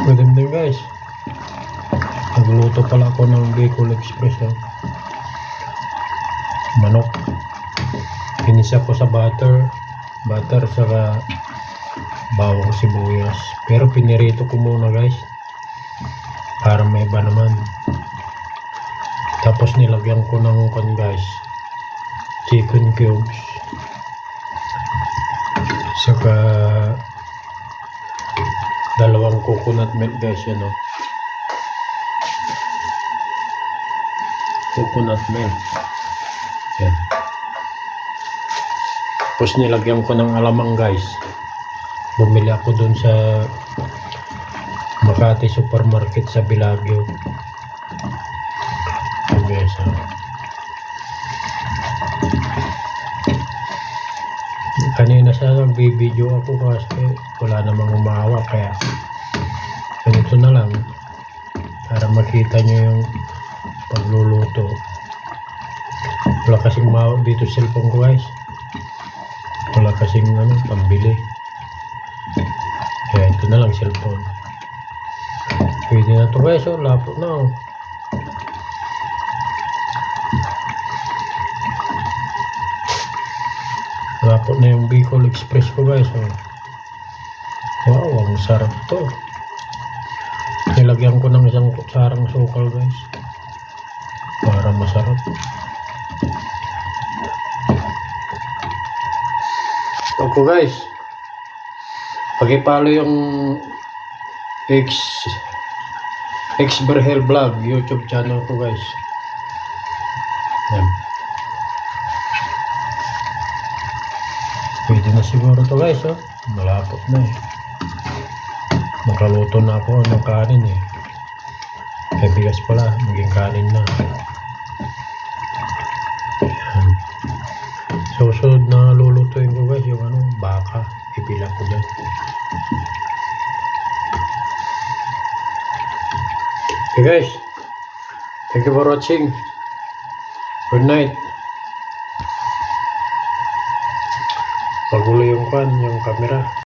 Good evening guys. Nagluto pala ako ng Bicol Express manok. Pinisa ko sa butter saka bawang sibuyas. Pero pinirito ko muna guys para may iba naman. Tapos nilagyan ko ng guys, chicken cubes saka dalawang coconut milk guys, yan coconut milk yan. Tapos nilagyan ko ng alamang guys. Bumili ako dun sa Makati Supermarket sa Bilagyo. Yan guys, kanina siya nagbibideo ako kasi wala namang umawa, kaya ganito na lang para makita nyo yung pagluluto. Wala kasing umawa dito sa cellphone ko guys, wala kasing pambili, kaya ito na lang cellphone. Pwede na to guys, lapot na Lapot na yung Bicol Express ko guys. Wow, ang sarap to. Nilagyan ko ng isang kutsarang sukal guys para masarap. Ako guys, pag-ipalo yung X Berhel Vlog YouTube channel ko guys. Yan. Pwede na siguro to guys, malapot na Nakaluto na ako ng kanin May bigas pala, maging kanin na. Ayan. Susunod na lulutuin ko guys, yung baka. Ipila ko dyan. Okay guys, thank you for watching. Good night. Pagulo yung camera.